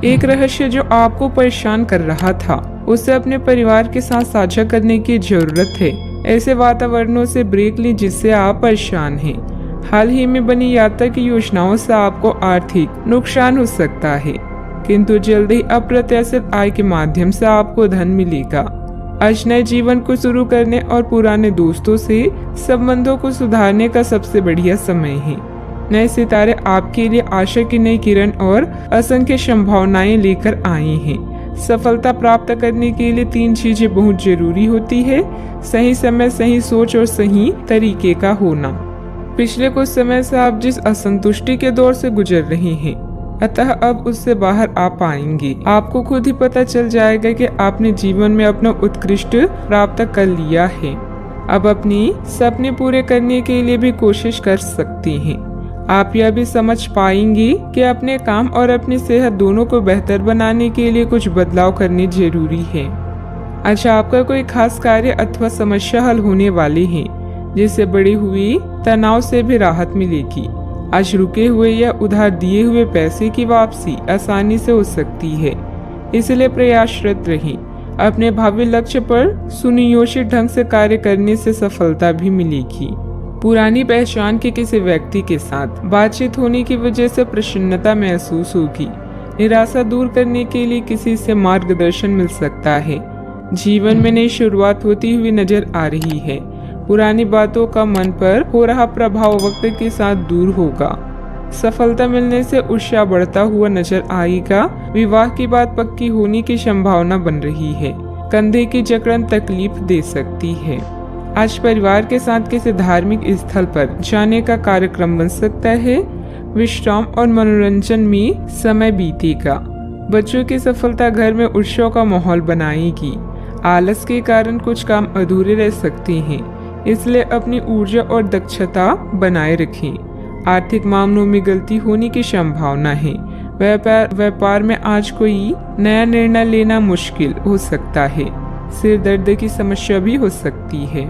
एक रहस्य जो आपको परेशान कर रहा था, उसे अपने परिवार के साथ साझा करने की जरूरत है। ऐसे वातावरणों से ब्रेक लें जिससे आप परेशान हैं। हाल ही में बनी यात्रा की योजनाओं से आपको आर्थिक नुकसान हो सकता है, किंतु जल्द ही अप्रत्याशित आय के माध्यम से आपको धन मिलेगा। आज नए जीवन को शुरू करने और पुराने दोस्तों से संबंधों को सुधारने का सबसे बढ़िया समय है। नए सितारे आपके लिए आशा की नई किरण और असंख्य संभावनाएं लेकर आए हैं। सफलता प्राप्त करने के लिए 3 चीजें बहुत जरूरी होती है: सही समय, सही सोच और सही तरीके का होना। पिछले कुछ समय से आप जिस असंतुष्टि के दौर से गुजर रहे हैं, अतः अब उससे बाहर आ पाएंगे। आपको खुद ही पता चल जाएगा कि आपने जीवन में अपना उत्कृष्ट प्राप्त कर लिया है। अब अपनी सपने पूरे करने के लिए भी कोशिश कर सकते हैं। आप यह भी समझ पाएंगे कि अपने काम और अपनी सेहत दोनों को बेहतर बनाने के लिए कुछ बदलाव करने जरूरी है। अच्छा, आपका कोई खास कार्य अथवा समस्या हल होने वाली है, जिससे बढ़ी हुई तनाव से भी राहत मिलेगी। आज रुके हुए या उधार दिए हुए पैसे की वापसी आसानी से हो सकती है, इसलिए प्रयासरत रहें। अपने भावी लक्ष्य पर सुनियोजित ढंग से कार्य करने से सफलता भी मिलेगी। पुरानी पहचान के किसी व्यक्ति के साथ बातचीत होने की वजह से प्रसन्नता महसूस होगी। निराशा दूर करने के लिए किसी से मार्गदर्शन मिल सकता है। जीवन में नई शुरुआत होती हुई नजर आ रही है। पुरानी बातों का मन पर हो रहा प्रभाव वक्त के साथ दूर होगा। सफलता मिलने से उत्साह बढ़ता हुआ नजर आएगा। विवाह की बात पक्की होने की संभावना बन रही है। कंधे की जकड़न तकलीफ दे सकती है। आज परिवार के साथ किसी धार्मिक स्थल पर जाने का कार्यक्रम बन सकता है। विश्राम और मनोरंजन में समय बीतेगा। बच्चों की सफलता घर में उत्सव का माहौल बनाएगी। आलस के कारण कुछ काम अधूरे रह सकते हैं, इसलिए अपनी ऊर्जा और दक्षता बनाए रखें। आर्थिक मामलों में गलती होने की संभावना है। व्यापार में आज कोई नया निर्णय लेना मुश्किल हो सकता है। सिर दर्द की समस्या भी हो सकती है।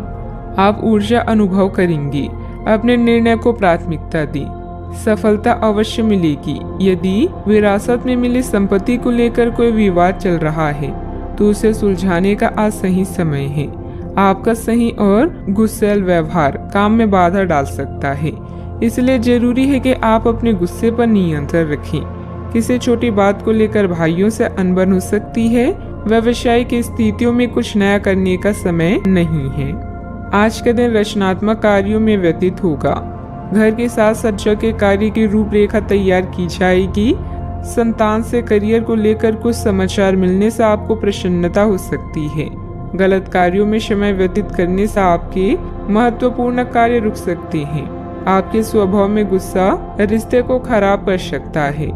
आप ऊर्जा अनुभव करेंगे। अपने निर्णय को प्राथमिकता दें। सफलता अवश्य मिलेगी। यदि विरासत में मिली संपत्ति को लेकर कोई विवाद चल रहा है, तो उसे सुलझाने का आज सही समय है। आपका सही और गुस्सैल व्यवहार काम में बाधा डाल सकता है, इसलिए जरूरी है कि आप अपने गुस्से पर नियंत्रण रखें। किसी छोटी बात को लेकर भाइयों से अनबन हो सकती है। व्यवसायिक स्थितियों में कुछ नया करने का समय नहीं है। आज का दिन रचनात्मक कार्यों में व्यतीत होगा। घर की साज सज्जा के कार्य की रूपरेखा तैयार की जाएगी। संतान से करियर को लेकर कुछ समाचार मिलने से आपको प्रसन्नता हो सकती है। गलत कार्यों में समय व्यतीत करने से आपके महत्वपूर्ण कार्य रुक सकते हैं। आपके स्वभाव में गुस्सा रिश्ते को खराब कर सकता है।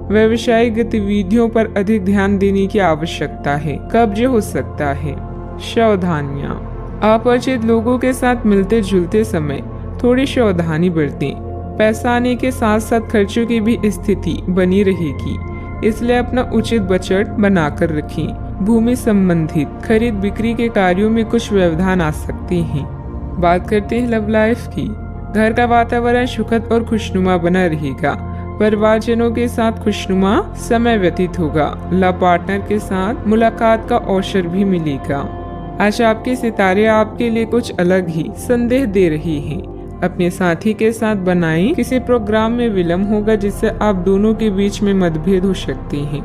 व्यवसायिक गतिविधियों पर अधिक ध्यान देने की आवश्यकता है। कब्ज हो सकता है। सावधानियां। अपरिचित लोगों के साथ मिलते जुलते समय थोड़ी सावधानी बरतें। पैसा आने के साथ साथ खर्चों की भी स्थिति बनी रहेगी, इसलिए अपना उचित बजट बनाकर रखें। भूमि संबंधित खरीद बिक्री के कार्यों में कुछ व्यवधान आ सकते हैं। बात करते हैं लव लाइफ की। घर का वातावरण सुखद और खुशनुमा बना रहेगा। परिवारजनों के साथ खुशनुमा समय व्यतीत होगा। लव पार्टनर के साथ मुलाकात का अवसर भी मिलेगा। आज आपके सितारे आपके लिए कुछ अलग ही संदेश दे रही हैं। अपने साथी के साथ बनाएं। किसी प्रोग्राम में विलम्ब होगा, जिससे आप दोनों के बीच में मतभेद हो सकते हैं।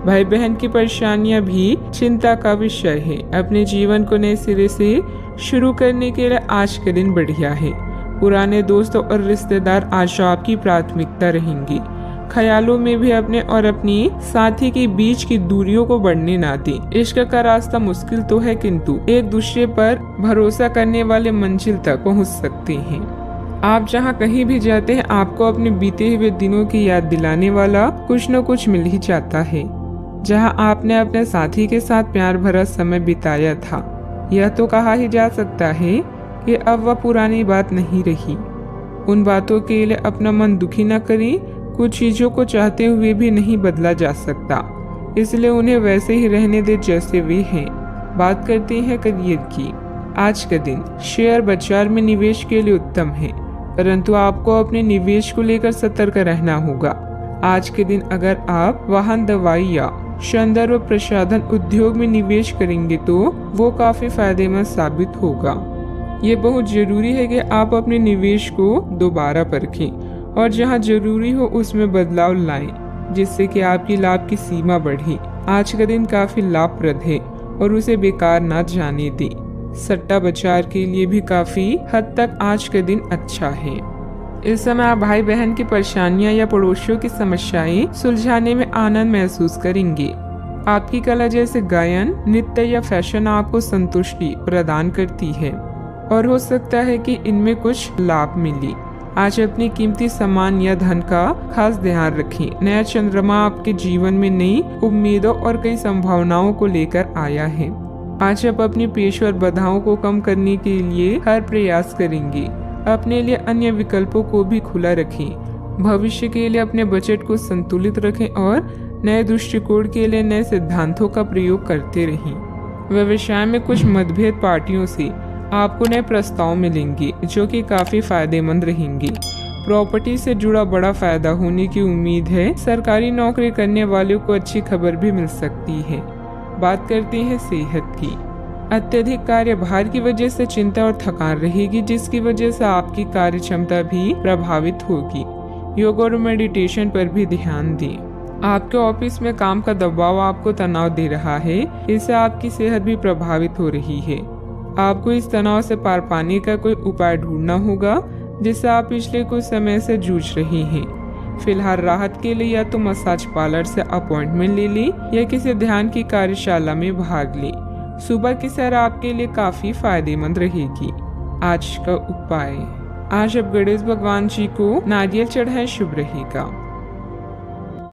भाई बहन की परेशानियां भी चिंता का विषय है। अपने जीवन को नए सिरे से शुरू करने के लिए आज का दिन बढ़िया है। पुराने दोस्तों और रिश्तेदार आज आपकी प्राथमिकता रहेंगे। ख्यालों में भी अपने और अपनी साथी के बीच की दूरियों को बढ़ने ना दें। इश्क का रास्ता मुश्किल तो है, किंतु एक दूसरे पर भरोसा करने वाले मंजिल तक पहुंच सकते हैं। आप जहां कहीं भी जाते हैं, आपको अपने बीते हुए दिनों की याद दिलाने वाला कुछ न कुछ मिल ही जाता है। जहां आपने अपने साथी के साथ प्यार भरा समय बिताया था, यह तो कहा ही जा सकता है कि अब वह पुरानी बात नहीं रही। उन बातों के लिए अपना मन दुखी न करें। कुछ चीजों को चाहते हुए भी नहीं बदला जा सकता, इसलिए उन्हें वैसे ही रहने दे जैसे वे हैं। बात करते हैं करियर की। आज का दिन शेयर बाजार में निवेश के लिए उत्तम है, परंतु आपको अपने निवेश को लेकर सतर्क रहना होगा। आज के दिन अगर आप वाहन, दवाई या सौंदर्य व प्रसाधन उद्योग में निवेश करेंगे तो वो काफी फायदेमंद साबित होगा। ये बहुत जरूरी है कि आप अपने निवेश को दोबारा परखें और जहां जरूरी हो उसमें बदलाव लाएं, जिससे कि आपकी लाभ की सीमा बढ़े। आज का दिन काफी लाभप्रद है और उसे बेकार ना जाने दें। सट्टा बाजार के लिए भी काफी हद तक आज का दिन अच्छा है। इस समय आप भाई बहन की परेशानियां या पड़ोसियों की समस्याएं सुलझाने में आनंद महसूस करेंगे। आपकी कला जैसे गायन, नृत्य या फैशन आपको संतुष्टि प्रदान करती है और हो सकता है कि इनमें कुछ लाभ मिले। आज अपनी कीमती सामान या धन का खास ध्यान रखें। नया चंद्रमा आपके जीवन में नई उम्मीदों और कई संभावनाओं को लेकर आया है। आज आप अपनी पेशेवर बाधाओं को कम करने के लिए हर प्रयास करेंगे। अपने लिए अन्य विकल्पों को भी खुला रखें। भविष्य के लिए अपने बजट को संतुलित रखें और नए दृष्टिकोण के लिए नए सिद्धांतों का प्रयोग करते रहें। व्यवसाय में कुछ मतभेद पार्टियों से आपको नए प्रस्ताव मिलेंगे जो कि काफी फायदेमंद रहेंगे। प्रॉपर्टी से जुड़ा बड़ा फायदा होने की उम्मीद है। सरकारी नौकरी करने वालों को अच्छी खबर भी मिल सकती है। बात करते हैं सेहत की। अत्यधिक कार्यभार की वजह से चिंता और थकान रहेगी, जिसकी वजह से आपकी कार्य क्षमता भी प्रभावित होगी। योग और मेडिटेशन पर भी ध्यान दें। आपके ऑफिस में काम का दबाव आपको तनाव दे रहा है, इससे आपकी सेहत भी प्रभावित हो रही है। आपको इस तनाव से पार पाने का कोई उपाय ढूंढना होगा जिससे आप पिछले कुछ समय से जूझ रहे हैं। फिलहाल राहत के लिए या तो मसाज पार्लर से अपॉइंटमेंट ले लें या किसी ध्यान की कार्यशाला में भाग लें। सुबह की सैर आपके लिए काफी फायदेमंद रहेगी। आज का उपाय, आज आप गणेश भगवान जी को नारियल चढ़ाएं, शुभ रहेगा।